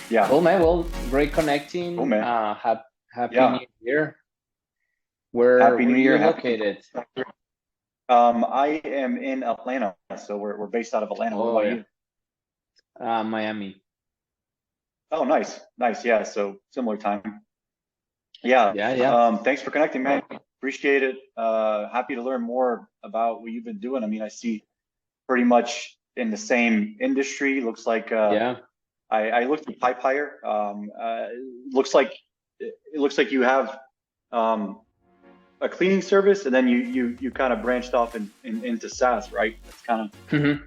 Yeah. Well, man, well, great Cool, connecting. man. Happy Yeah. New Year. Where Happy where New are Year. you Happy New located? Year. I am in Atlanta, so we're based out of Atlanta. What Oh about yeah, you? Miami. Oh, nice. Nice. Yeah. So similar time. Yeah. Yeah, yeah. Thanks for connecting, man. Appreciate it. Happy to learn more about what you've been doing. I mean, I see pretty much in the same industry. Looks like Yeah. I looked at Pipehire. Looks like it looks like you have um, a cleaning service, and then you kind of branched off into SaaS, right? That's kind of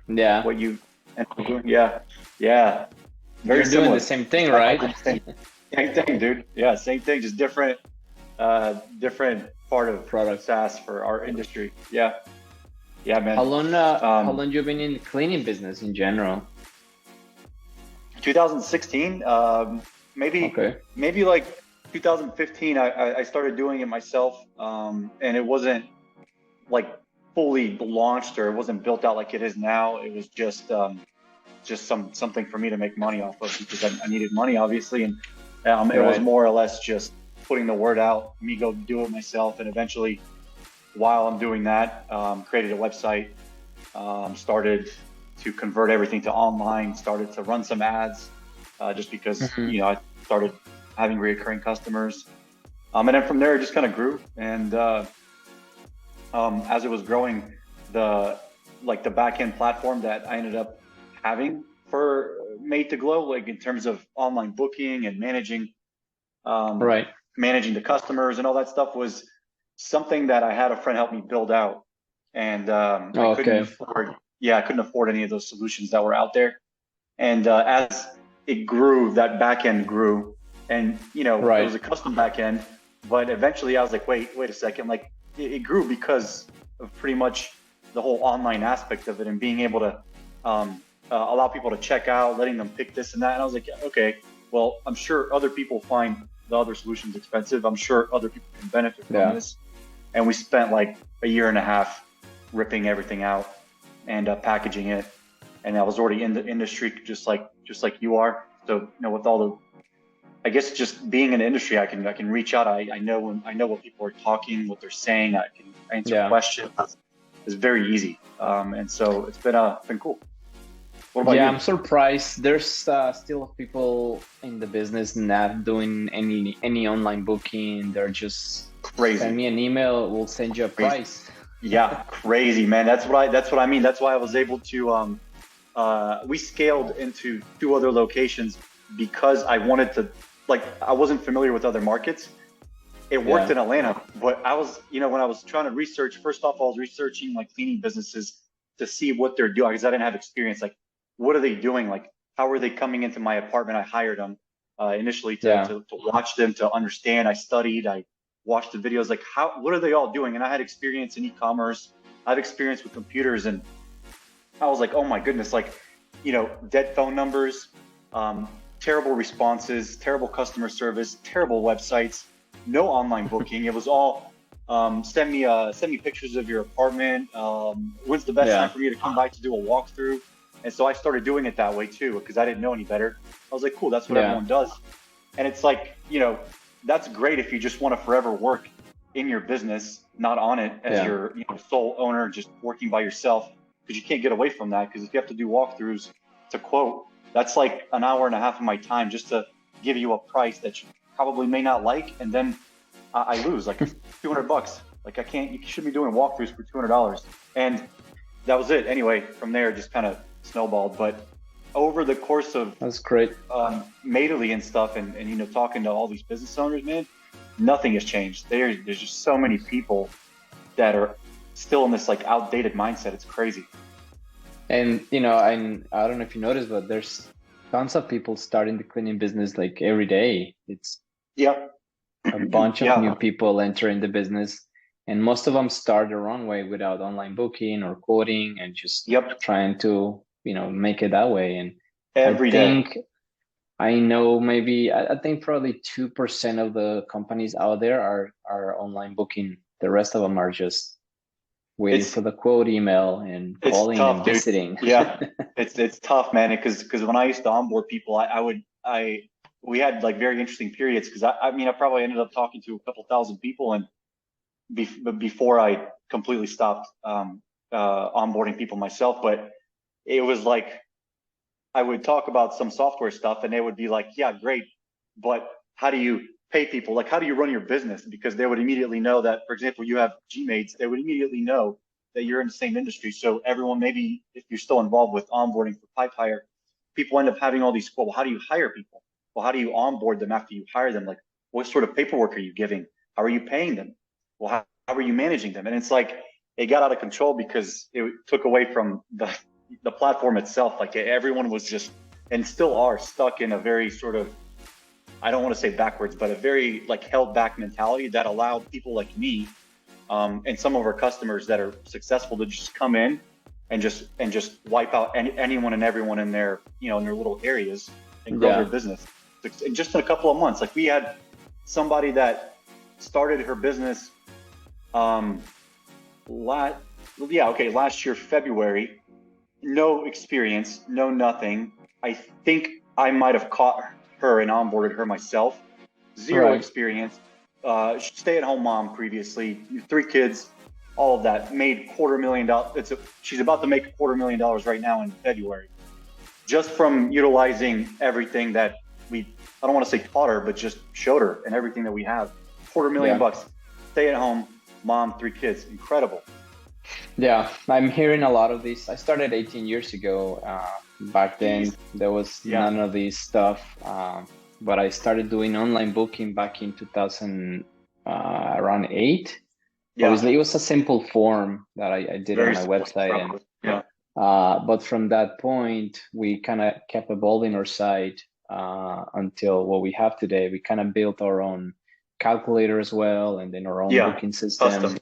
Yeah. what you ended up doing. Yeah, yeah, very You're doing the similar. same thing, I right? did the same thing, dude. Yeah, same thing, just different part of Product. SaaS for our industry. Yeah, yeah, How man. long how Um, long you been in the cleaning business in general? 2016, Okay. maybe like 2015. I started doing it myself, and it wasn't like fully launched, or it wasn't built out like it is now. It was just something for me to make money off of, because I needed money, obviously, and it was Right. more or less just putting the word out, me go do it myself, and eventually, while I'm doing that, created a website, started to convert everything to online, started to run some ads, just because hmm I started having recurring customers, and then from there it just kind of grew, and as it was growing, the the back end platform that I ended up having for Made to Glow, like in terms of online booking and um, Right. managing the customers and all that stuff, was something that I had a friend help me build out, and I couldn't Okay. afford, yeah, I couldn't afford any of those solutions that were out there. And as it grew, that back end grew, and it was Right. a custom back end, but eventually I was like, wait a second, like it grew because of pretty much the whole online aspect of it, and being able to allow people to check out, letting them pick this and that. And I was like, okay, well, I'm sure other people find the other solutions expensive. I'm sure other people can benefit from Yeah. this. And we spent like a year and a half ripping everything out and packaging it. And I was already in the industry, just like you are. So with all the, I guess, just being in the industry, I can reach out. I know what people are talking, what they're saying. I can answer Yeah. questions. It's very easy, and so it's been cool. What about Yeah, you? I'm surprised. There's still people in the business not doing any online booking. They're just send Crazy, me an email, we'll send you a crazy. price. Yeah, crazy, man. That's what I mean. That's why I was able to we scaled into two other locations, because I wanted to, like, I wasn't familiar with other markets. It worked Yeah. in Atlanta, but I was, when I was trying to research, first off, I was researching like cleaning businesses to see what they're doing, because I didn't have experience. Like, what are they doing? Like, how are they coming into my apartment? I hired them initially to, Yeah. to watch them, to understand. I studied, I watched the videos, like, what are they all doing? And I had experience in e-commerce, I had experience with computers, and I was like, oh my goodness, like, dead phone numbers, um, terrible responses, terrible customer service, terrible websites, no online booking. It was all send me pictures of your apartment. When's the best time Yeah. for me to come by to do a walkthrough? And so I started doing it that way too, because I didn't know any better. I was like, cool, that's what Yeah. everyone does. And it's like, that's great if you just want to forever work in your business, not on it as Yeah. your sole owner, just working by yourself, because you can't get away from that. Because if you have to do walkthroughs to quote, that's like an hour and a half of my time just to give you a price that you probably may not like, and then I lose like $200. Like, I can't. You should be doing walkthroughs for $200, and that was it. Anyway, from there, just kind of snowballed. But over the course of That's great. Maidily and stuff, and talking to all these business owners, man, nothing has changed. There's just so many people that are still in this like outdated mindset. It's crazy. And I don't know if you noticed, but there's tons of people starting the cleaning business like every day. It's Yeah, a bunch of new yeah, people entering the business, and most of them start the wrong way without online booking or coding and just yep. trying to make it that way. And I Every day. think I know maybe I think probably 2% of the companies out there are online booking. The rest of them are just waiting It's for the quote email and It's calling and tough, dude. visiting. Yeah, it's tough, man. Because when I used to onboard people, I we had like very interesting periods because I mean, I probably ended up talking to a couple thousand people and before I completely stopped onboarding people myself. But it was like I would talk about some software stuff and they would be like, yeah, great, but how do you pay people? Like, how do you run your business? Because they would immediately know that, for example, you have Gmates, they would immediately know that you're in the same industry. So everyone, maybe if you're still involved with onboarding for Pipehire, people end up having all these, well, how do you hire people? Well, how do you onboard them after you hire them? Like, what sort of paperwork are you giving? How are you paying them? Well, how are you managing them? And it's like, it got out of control because it took away from the platform itself. Like everyone was just, and still are, stuck in a very sort of, I don't want to say backwards, but a very like held back mentality that allowed people like me and some of our customers that are successful to just come in and just wipe out anyone and everyone in their, in their little areas and grow their business. And just in a couple of months, like we had somebody that started her business last year, February, no experience, no nothing. I think I might have caught her and onboarded her myself. Zero experience. Stay-at-home mom previously, 3 kids, all of that. Made $250,000. She's about to make $250,000 right now in February, just from utilizing everything that I don't want to say taught her, but just showed her and everything that we have. $250,000. Stay-at-home mom, 3 kids. Incredible. Yeah, I'm hearing a lot of these. I started 18 years ago. Back then, there was none of this stuff. But I started doing online booking back in 2000, around 8. Yeah. Obviously, it was a simple form that I did on my website. But from that point, we kind of kept evolving our site until what we have today. We kind of built our own calculator as well, and then our own booking system. Custom.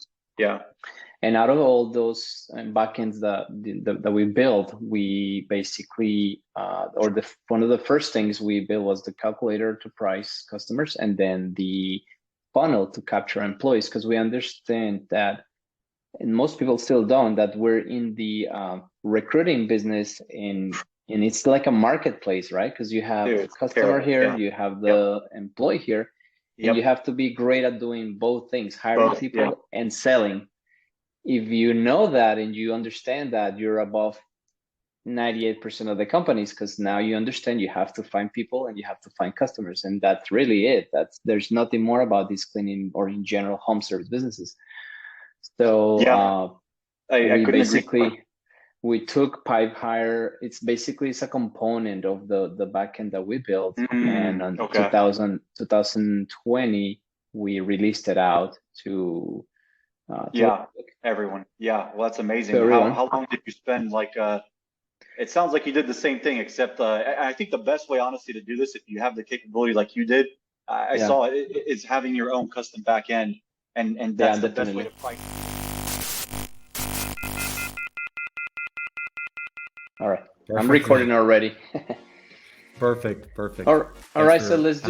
And out of all those backends that we built, we basically, one of the first things we built was the calculator to price customers, and then the funnel to capture employees, because we understand that, and most people still don't, that we're in the recruiting business, and it's like a marketplace, right? Because you have the customer here, you have the employee here, and you have to be great at doing both things, hiring people and selling. If you know that and you understand that, you're above 98% of the companies, because now you understand you have to find people and you have to find customers, and that's really it. There's nothing more about these cleaning or in general home service businesses. So we took Pipehire. It's a component of the backend that we built, and in 2020 we released it out to everyone. Well, that's amazing. How long did you spend? Like, it sounds like you did the same thing, except I think the best way, honestly, to do this, if you have the capability like you did, I saw it, is having your own custom back end, and that's the best way to fight. All right, perfect. I'm recording already. Perfect. All right, so let's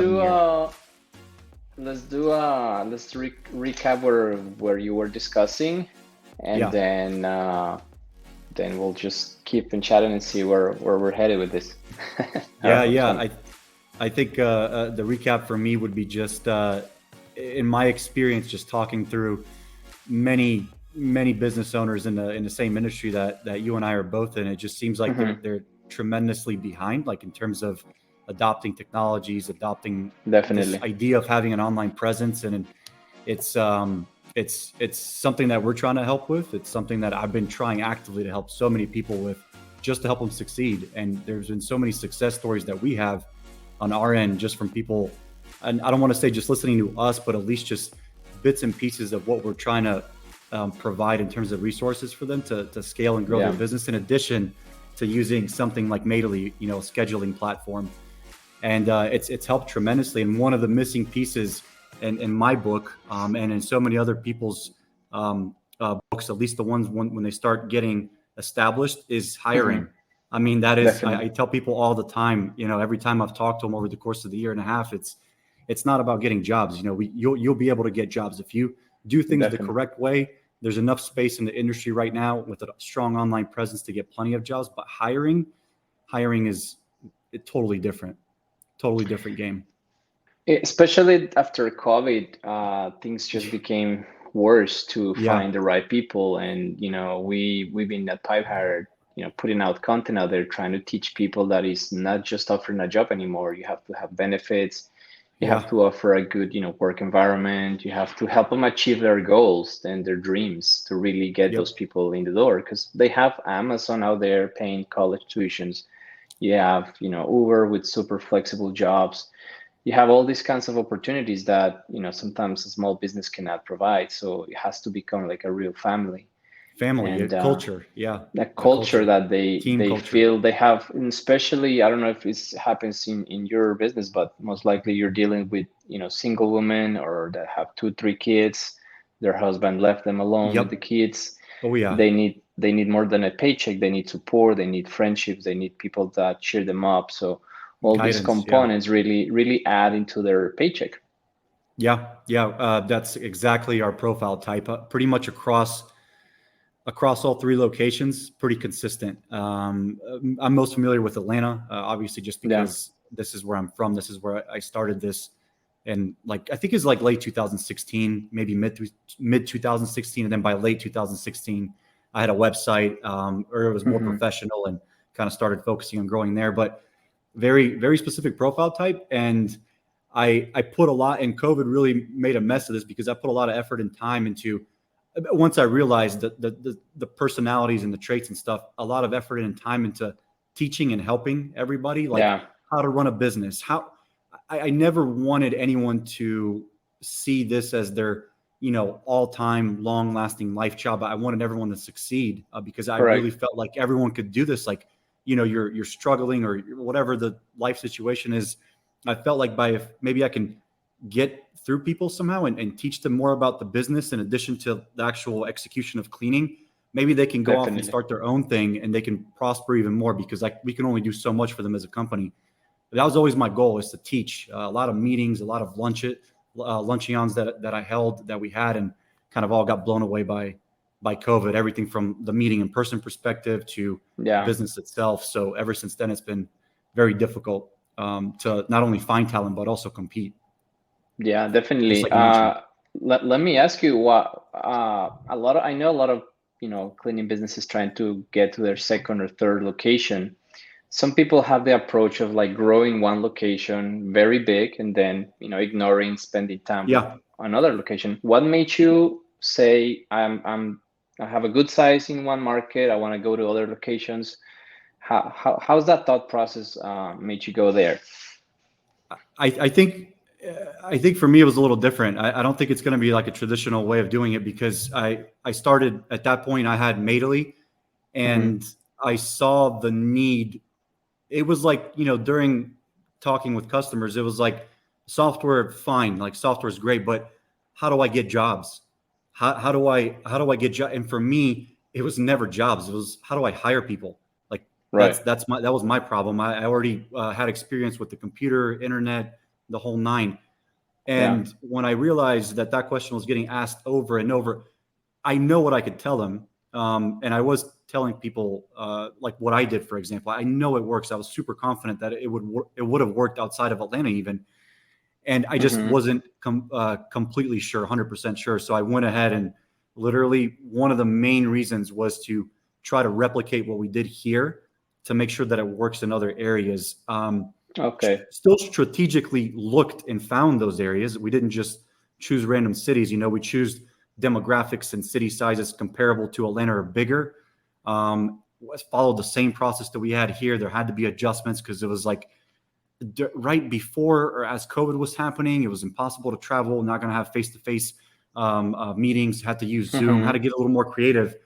recap where you were discussing, and then we'll just keep in chatting and see where we're headed with this. I think the recap for me would be just in my experience, just talking through many business owners in the same industry that you and I are both in. It just seems like they're tremendously behind, like in terms of adopting technologies, adopting this idea of having an online presence. And it's something that we're trying to help with. It's something that I've been trying actively to help so many people with, just to help them succeed. And there's been so many success stories that we have on our end, just from people, and I don't want to say just listening to us, but at least just bits and pieces of what we're trying to provide in terms of resources for them to scale and grow their business, in addition to using something like Maidily, scheduling platform. And it's helped tremendously. And one of the missing pieces in my book, and in so many other people's books, at least the ones when they start getting established, is hiring. I mean, that is, I tell people all the time, every time I've talked to them over the course of the year and a half, it's not about getting jobs. You'll be able to get jobs if you do things the correct way. There's enough space in the industry right now with a strong online presence to get plenty of jobs, but hiring is totally different. totally different game. Especially after COVID, things just became worse to Yeah. find the right people. And we've been at Pipehire, putting out content out there, trying to teach people that is not just offering a job anymore. You have to have benefits. You Yeah. have to offer a good, work environment. You have to help them achieve their goals and their dreams to really get Yep. those people in the door, because they have Amazon out there paying college tuitions. You have, Uber with super flexible jobs. You have all these kinds of opportunities that, sometimes a small business cannot provide. So it has to become like a real family. Family, And culture. Yeah. that culture that Team they culture. feel they have. And especially, I don't know if it happens in your business, but most likely you're dealing with, single women or that have 2, 3 kids. Their husband left them alone with Yep. the kids. Oh yeah. They need more than a paycheck. They need support. They need friendships. They need people that cheer them up. So all these Guidance, components really add into their paycheck. Yeah. That's exactly our profile type. Pretty much across all 3 locations, pretty consistent. I'm most familiar with Atlanta, obviously, just because this is where I'm from. This is where I started this, and I think it's late 2016, maybe mid 2016, and then by late 2016, I had a website, or it was more professional, and kind of started focusing on growing there. But very, very specific profile type, and I put a lot. And COVID really made a mess of this because I put a lot of effort and time into. Once I realized that the personalities and the traits and stuff, a lot of effort and time into teaching and helping everybody, how to run a business. How I never wanted anyone to see this as their, all-time long-lasting life job. I wanted everyone to succeed because I really felt like everyone could do this. You're struggling or whatever the life situation is. I felt like if maybe I can get through people somehow and teach them more about the business in addition to the actual execution of cleaning, maybe they can go off and start their own thing and they can prosper even more, because we can only do so much for them as a company. But that was always my goal, is to teach. A lot of meetings, a lot of luncheons that I held, that we had, and kind of all got blown away by COVID, everything from the meeting in person perspective to business itself. So ever since then, it's been very difficult to not only find talent, but also compete. Yeah, definitely. Let me ask you what I know a lot of cleaning businesses trying to get to their second or third location. Some people have the approach of growing one location very big and then ignoring spending time with another location. What made you say I have a good size in one market, I want to go to other locations? How's that thought process made you go there? I think for me, it was a little different. I don't think it's going to be like a traditional way of doing it, because I started at that point. I had Maidily, and I saw the need. It was during talking with customers, it was software, fine. Software is great, but how do I get jobs? How do I get jobs? And for me, it was never jobs. It was, how do I hire people? That was my problem. I already had experience with the computer, internet, the whole 9. And when I realized that question was getting asked over and over, I know what I could tell them. And I was telling people what I did, for example. I know it works. I was super confident that it would have worked outside of Atlanta even. And I just wasn't completely sure, 100% sure. So I went ahead, and literally one of the main reasons was to try to replicate what we did here, to make sure that it works in other areas. Still strategically looked and found those areas. We didn't just choose random cities. We choose demographics and city sizes comparable to Atlanta or bigger. Followed the same process that we had here. There had to be adjustments because it was right before or as COVID was happening. It was impossible to travel, not going to have face-to-face meetings, had to use Zoom, had to get a little more creative.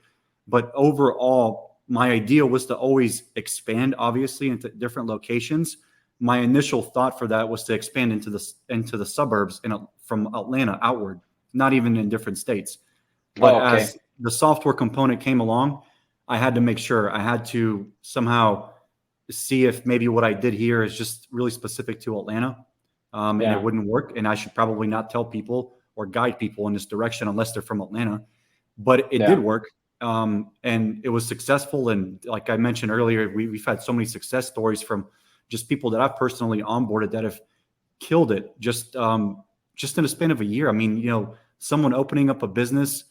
But overall, my idea was to always expand, obviously, into different locations. My initial thought for that was to expand into the suburbs from Atlanta outward, not even in different states. But as the software component came along, I had to make sure, I had to somehow see if maybe what I did here is just really specific to Atlanta, and it wouldn't work. And I should probably not tell people or guide people in this direction unless they're from Atlanta. But it did work. And it was successful. And like I mentioned earlier, we've had so many success stories from just people that I've personally onboarded that have killed it just in a span of a year. I mean, someone opening up a business,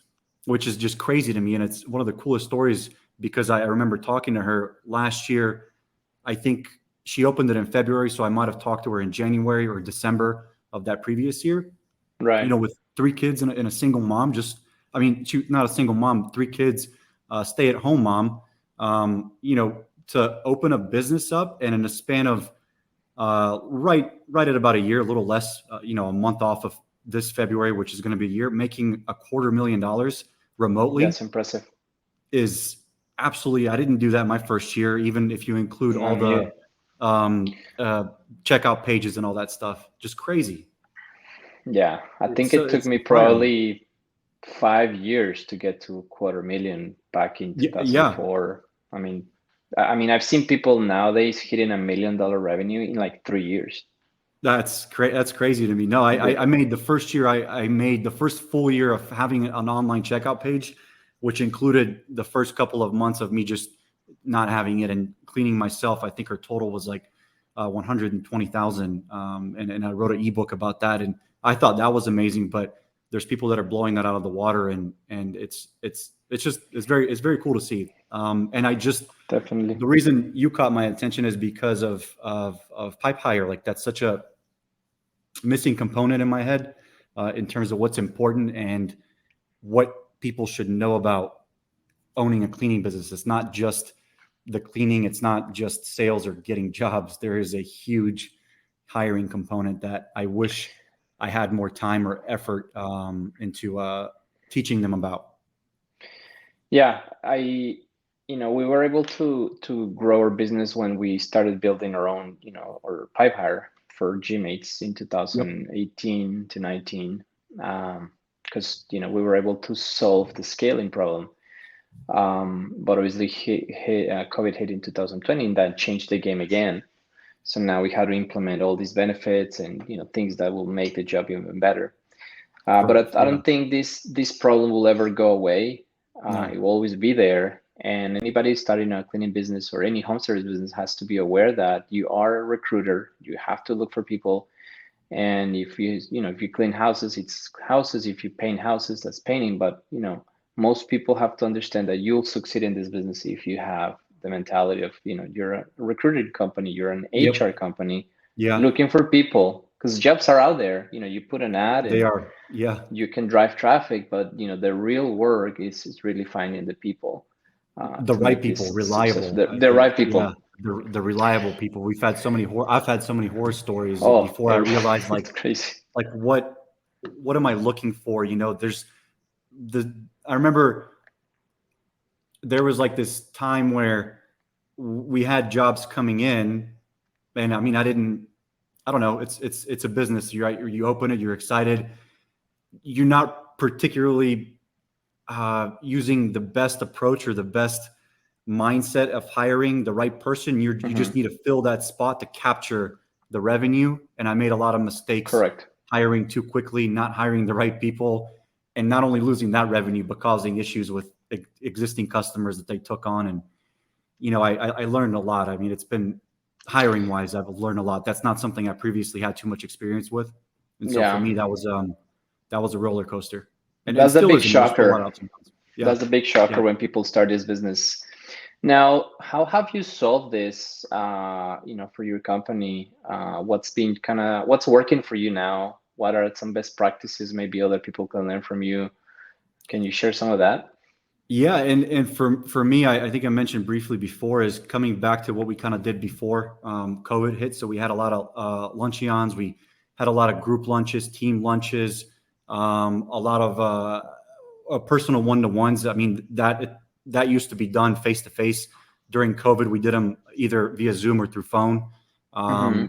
which is just crazy to me. And it's one of the coolest stories because I remember talking to her last year. I think she opened it in February. So I might've talked to her in January or December of that previous year, Right. with 3 kids and a single mom, she, not a single mom, 3 kids, stay at home mom, to open a business up and in a span of right at about a year, a little less, a month off of this February, which is going to be a year, making $250,000 remotely. That's impressive. Is absolutely, I didn't do that my first year, even if you include all the checkout pages and all that stuff. Just crazy. Yeah, I think it took me probably 5 years to get to $250,000 back in 2004. Yeah. I mean, I've seen people nowadays hitting $1 million revenue in like 3 years. That's crazy to me. No, I made the first year. I made the first full year of having an online checkout page, which included the first couple of months of me just not having it and cleaning myself. I think her total was like 120,000. And I wrote an ebook about that, and I thought that was amazing. But there's people that are blowing that out of the water, and it's very cool to see. And I just definitely, the reason you caught my attention is because of Pipehire. Like, that's such a missing component in my head in terms of what's important and what people should know about owning a cleaning business. It's not just the cleaning. It's not just sales or getting jobs. There is a huge hiring component that I wish I had more time or effort into teaching them about. Yeah, we were able to grow our business when we started building our own, or Pipehire for Gmates in 2018 to 19, because we were able to solve the scaling problem. But obviously, COVID hit in 2020, and that changed the game again. So now we had to implement all these benefits and things that will make the job even better. But I don't think this problem will ever go away. No. It will always be there. And anybody starting a cleaning business or any home service business has to be aware that you are a recruiter. You have to look for people. And if you clean houses, it's houses. If you paint houses, that's painting. But most people have to understand that you'll succeed in this business if you have the mentality of you're a recruited company, you're an HR company, looking for people, because jobs are out there. You put an ad, and they are, you can drive traffic, but the real work is really finding the people. The right people, reliable. The right people. Yeah, the reliable people. I've had so many horror stories before I realized, like, crazy. Like, what am I looking for? I remember there was like this time where we had jobs coming in, and I don't know. It's a business. You open it, you're excited. You're not particularly using the best approach or the best mindset of hiring the right person. You just need to fill that spot to capture the revenue. And I made a lot of mistakes. Correct. Hiring too quickly, not hiring the right people, and not only losing that revenue, but causing issues with existing customers that they took on. And, I learned a lot. It's been hiring wise, I've learned a lot. That's not something I previously had too much experience with. And so for me, that was a roller coaster. And that's the big shocker. That's the big shocker when people start this business. Now, how have you solved this, for your company? What's working for you now? What are some best practices maybe other people can learn from you? Can you share some of that? Yeah, and for me, I think I mentioned briefly before, is coming back to what we kind of did before COVID hit. So we had a lot of luncheons. We had a lot of group lunches, team lunches, a lot of personal one-to-ones. That used to be done face-to-face. During COVID, we did them either via Zoom or through phone.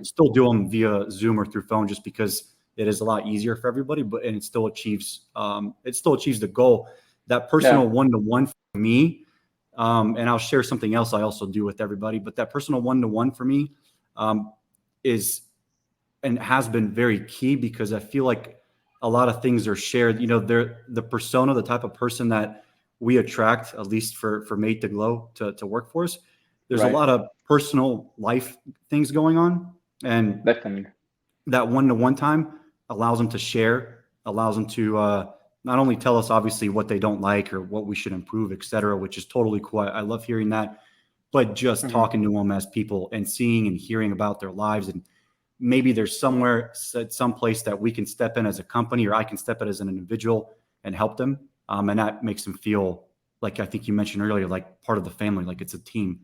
Still do them via Zoom or through phone just because it is a lot easier for everybody, and it still achieves the goal. That personal one-to-one for me, and I'll share something else I also do with everybody, but that personal one-to-one for me is and has been very key, because I feel like a lot of things are shared. They're the persona, the type of person that we attract, at least for Made to Glow to work for us. There's a lot of personal life things going on, and Definitely. that one-to-one time allows them to share, allows them to not only tell us obviously what they don't like or what we should improve, et cetera, which is totally cool. I love hearing that, but just talking to them as people and seeing and hearing about their lives. And maybe there's somewhere, someplace that we can step in as a company, or I can step in as an individual and help them. And that makes them feel like, I think you mentioned earlier, like part of the family, like it's a team.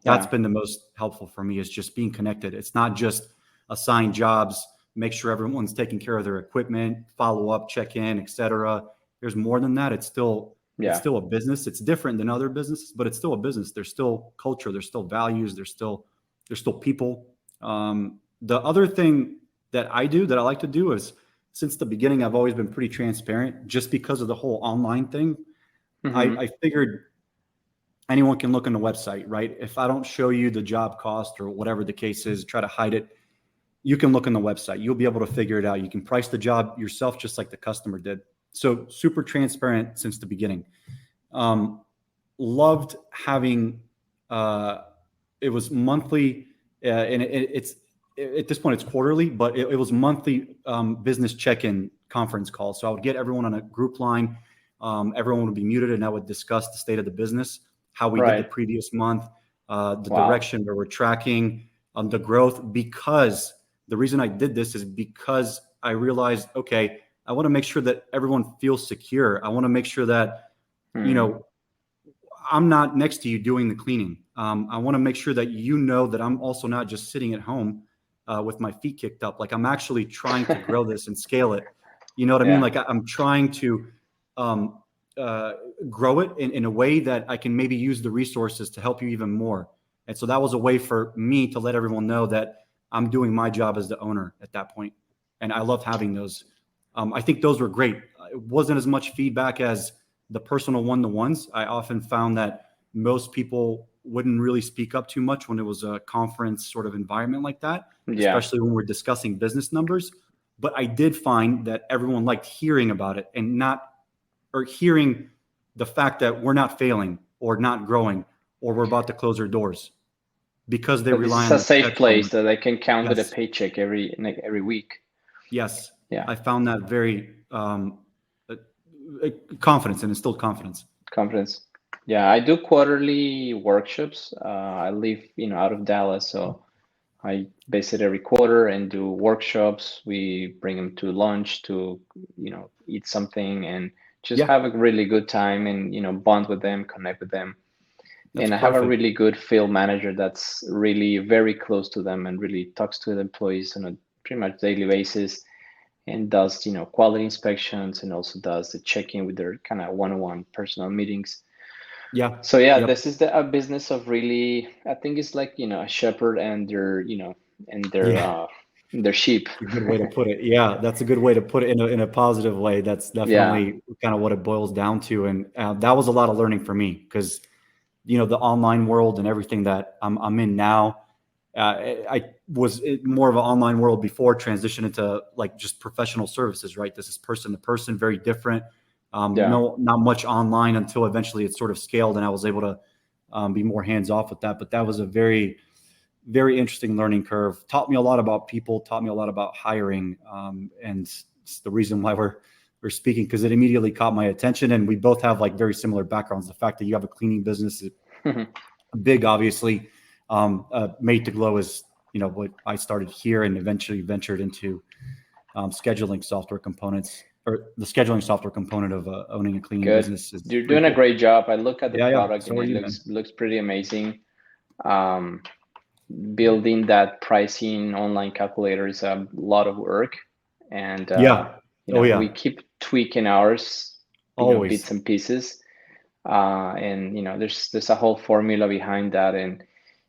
That's been the most helpful for me, is just being connected. It's not just assign jobs, make sure everyone's taking care of their equipment, follow up, check in, etc. There's more than that. It's still a business. It's different than other businesses, but it's still a business. There's still culture. There's still values. There's still people. The other thing that I like to do is, since the beginning, I've always been pretty transparent, just because of the whole online thing. I figured anyone can look on the website, right? If I don't show you the job cost or whatever the case is, try to hide it, you can look on the website. You'll be able to figure it out. You can price the job yourself, just like the customer did. So super transparent since the beginning. Loved having, it was monthly, and it's at this point it's quarterly, but it was monthly business check-in conference calls. So I would get everyone on a group line. Everyone would be muted, and I would discuss the state of the business, how we did the previous month, the direction where we're tracking, the growth. Because the reason I did this is because I realized, okay, I want to make sure that everyone feels secure. I want to make sure that, you know, I'm not next to you doing the cleaning. I want to make sure that you know that I'm also not just sitting at home with my feet kicked up. Like, I'm actually trying to grow this and scale it. You know what I mean? Like, I'm trying to grow it in a way that I can maybe use the resources to help you even more. And so that was a way for me to let everyone know that I'm doing my job as the owner at that point. And I loved having those. I think those were great. It wasn't as much feedback as the personal one-to-ones. I often found that most people wouldn't really speak up too much when it was a conference sort of environment like that, especially when we're discussing business numbers. But I did find that everyone liked hearing about it, and hearing the fact that we're not failing or not growing or we're about to close our doors, because they rely on a safe place that they can count with a paycheck every week. Yes. Yeah. I found that very confidence, and instilled confidence. Yeah, I do quarterly workshops. I live, out of Dallas, so I visit every quarter and do workshops. We bring them to lunch to, eat something and just have a really good time and, bond with them, connect with them. And I have a really good field manager that's really very close to them and really talks to the employees on a pretty much daily basis, and does, quality inspections, and also does the check-in with their kind of one-on-one personal meetings. Yeah. So this is a business of really, I think it's like, a shepherd and their, their sheep. A good way to put it. Yeah, that's a good way to put it in a positive way. That's definitely kind of what it boils down to. And that was a lot of learning for me, because, the online world and everything that I'm in now, I was more of an online world before, transition into like just professional services, right? This is person to person, very different. No, not much online until eventually it sort of scaled and I was able to be more hands off with that. But that was a very, very interesting learning curve. Taught me a lot about people, taught me a lot about hiring. And it's the reason why we're speaking, because it immediately caught my attention. And we both have like very similar backgrounds. The fact that you have a cleaning business is big, obviously. Made to Glow is, what I started here and eventually ventured into scheduling software components, or the scheduling software component of owning a cleaning business. You're doing a great job. I look at the product and it looks pretty amazing. Building that pricing online calculator is a lot of work, and we keep tweaking ours, bits and pieces, and there's a whole formula behind that. And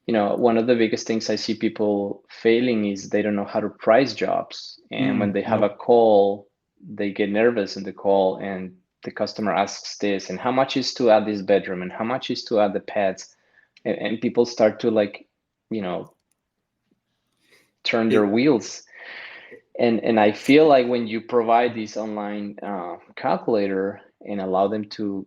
one of the biggest things I see people failing is they don't know how to price jobs, and when they have a call, they get nervous in the call, and the customer asks this, and how much is to add this bedroom, and how much is to add the pets, and people start to turn their wheels. And I feel like when you provide this online calculator and allow them to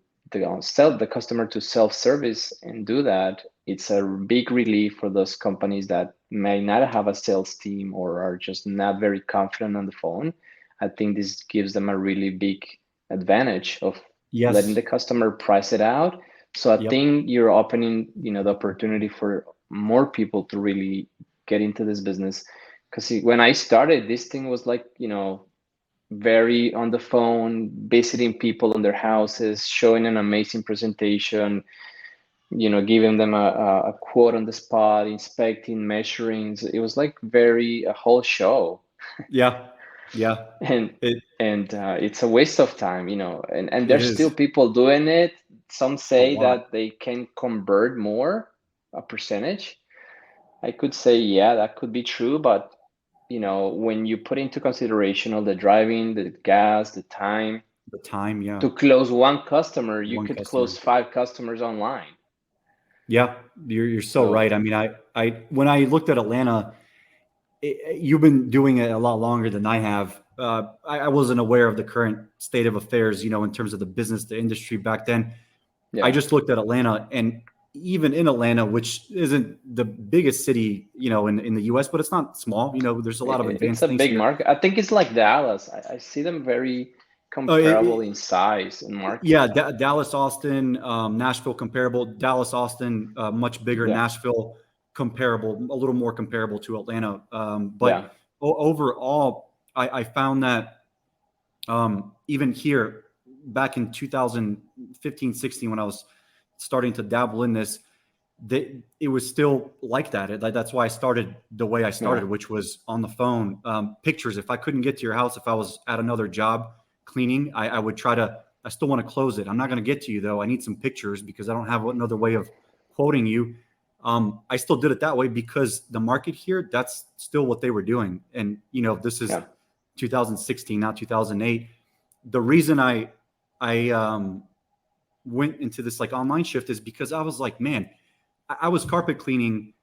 sell the customer to self-service and do that, it's a big relief for those companies that may not have a sales team or are just not very confident on the phone. I think this gives them a really big advantage of letting Yes. the customer price it out. So I Yep. think you're opening, the opportunity for more people to really get into this business. Because when I started, this thing was like, very on the phone, visiting people in their houses, showing an amazing presentation, giving them a quote on the spot, inspecting, measuring. It was like very a whole show. Yeah. Yeah. and It it's a waste of time, and it there's still is people doing it. Some a say lot. that they can convert more, a percentage. I could say, yeah, that could be true, but when you put into consideration all the driving, the gas, the time The time, yeah. to close one customer, you One could customer. close 5 customers online. Yeah, you're so So right. I mean, I when I looked at Atlanta, you've been doing it a lot longer than I have. I wasn't aware of the current state of affairs, in terms of the business, the industry back then. I yeah, just looked at Atlanta, and even in Atlanta, which isn't the biggest city, in the U.S., but it's not small. There's a lot of it's advanced a things big here. market. I think it's like Dallas. I see them very Uh, comparable in size and market. Yeah, Dallas, Austin, Nashville comparable. Dallas, Austin, much bigger. Yeah, Nashville comparable, a little more comparable to Atlanta. yeah, But overall, I found that even here, back in 2015, 16, when I was starting to dabble in this, it was still like that. That's why I started the way I yeah, started, which was on the phone. Pictures. If I couldn't get to your house, if I was at another job cleaning, I would try to. I still want to close it. I'm not going to get to you though. I need some pictures because I don't have another way of quoting you. I still did it that way because the market here, that's still what they were doing. And this is yeah, 2016, not 2008. The reason I went into this like online shift is because I was like, man, I was carpet cleaning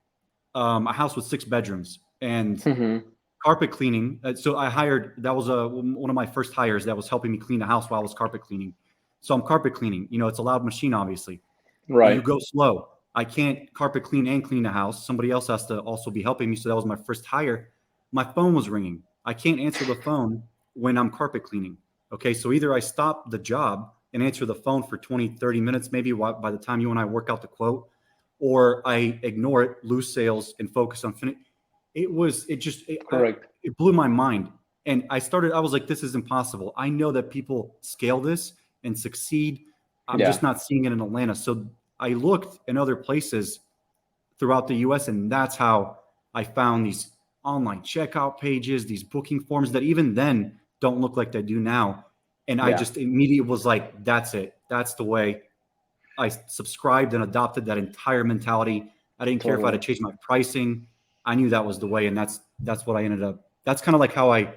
a house with 6 bedrooms and hmm, carpet cleaning. So I hired, that was one of my first hires that was helping me clean the house while I was carpet cleaning. So I'm carpet cleaning, it's a loud machine, obviously. You right, go slow. I can't carpet clean and clean the house. Somebody else has to also be helping me. So that was my first hire. My phone was ringing. I can't answer the phone when I'm carpet cleaning. Okay. So either I stop the job and answer the phone for 20, 30 minutes, maybe by the time you and I work out the quote, or I ignore it, lose sales, and focus on finish. correct. It blew my mind. And I was like, this is impossible. I know that people scale this and succeed. I'm Yeah, just not seeing it in Atlanta. So I looked in other places throughout the US, and that's how I found these online checkout pages, these booking forms that even then don't look like they do now. And I yeah, just immediately was like, that's it. That's the way. I subscribed and adopted that entire mentality. I didn't care if I had to totally. change my pricing. I knew that was the way, and that's what I ended up. That's kind of like how I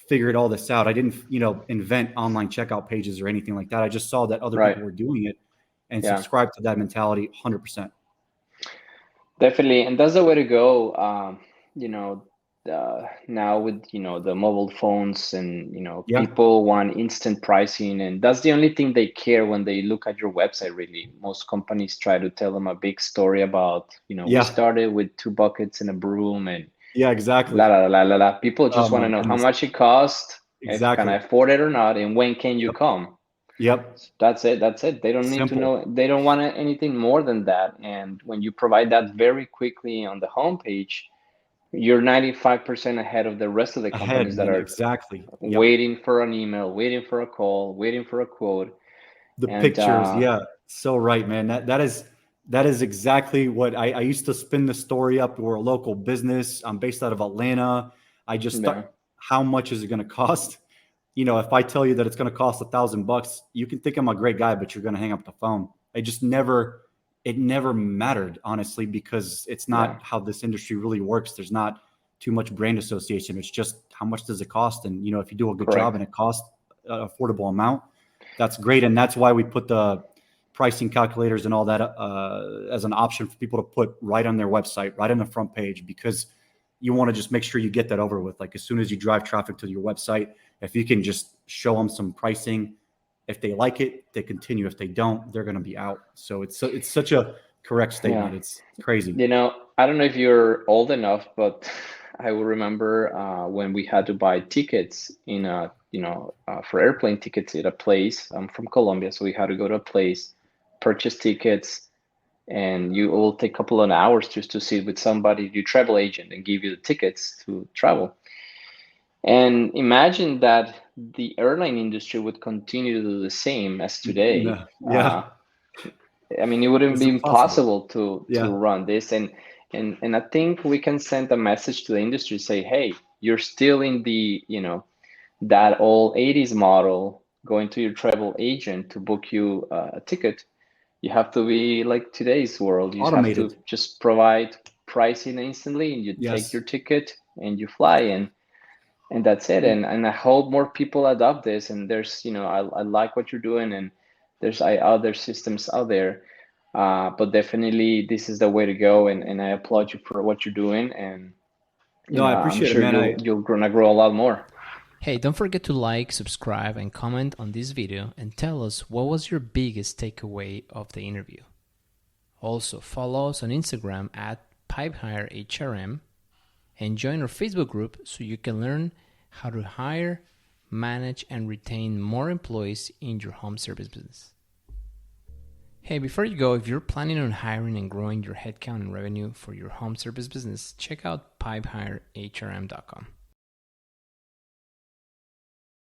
figured all this out. I didn't, invent online checkout pages or anything like that. I just saw that other Right. people were doing it and Yeah, subscribed to that mentality 100%. definitely. And that's the way to go. You know, now with, the mobile phones and, Yeah. people want instant pricing, and that's the only thing they care when they look at your website, really. Most companies try to tell them a big story about, we Yeah. started with 2 buckets and a broom and Yeah. la Exactly. la la la la. People Oh just want my to know how goodness. much it costs, if can I Exactly. afford it or not, and when can you Yep. come. Yep. That's it. That's it. They don't need to Simple. know. They don't want anything more than that. And when you provide that very quickly on the homepage, you're 95% ahead of the rest of the Ahead, companies that man. are Exactly. Yep. waiting for an email, waiting for a call, waiting for a quote. The And pictures, yeah, so right, man. That is exactly what I used to spin the story up. We're a local business. I'm based out of Atlanta. I just yeah, start. How much is it going to cost? If I tell you that it's going to cost $1,000, you can think I'm a great guy, but you're going to hang up the phone. It never mattered, honestly, because it's yeah, not how this industry really works. There's not too much brand association. It's just how much does it cost, and if you do a good job correct. and it costs an affordable amount, that's great. And that's why we put the pricing calculators and all that as an option for people to put right on their website, right on the front page, because you want to just make sure you get that over with. Like as soon as you drive traffic to your website, if you can just show them some pricing, if they like it, they continue. If they don't, they're going to be out. So it's such a correct statement. Yeah. It's crazy. You know, I don't know if you're old enough, but I will remember when we had to buy tickets in a, for airplane tickets at a place. I'm from Colombia, so we had to go to a place, purchase tickets, and you will take a couple of hours just to sit with somebody, your travel agent, and give you the tickets to travel. And imagine that the airline industry would continue to do the same as today. No. Yeah. I mean, it wouldn't It's be impossible. impossible to Yeah. run this, and I think we can send a message to the industry, say, hey, you're still in the that old 80s model, going to your travel agent to book you a ticket. You have to be like today's world. You have to Automated. just provide pricing instantly, and you take Yes. your ticket and you fly, and that's it. And I hope more people adopt this. And there's, I like what you're doing, and there's other systems out there. But definitely this is the way to go. And I applaud you for what you're doing. And, No, I I'm appreciate it, sure man. you're gonna grow a lot more. Hey, don't forget to like, subscribe, and comment on this video and tell us what was your biggest takeaway of the interview. Also, follow us on Instagram at PipeHireHRM and join our Facebook group so you can learn how to hire, manage, and retain more employees in your home service business. Hey, before you go, if you're planning on hiring and growing your headcount and revenue for your home service business, check out pipehirehrm.com.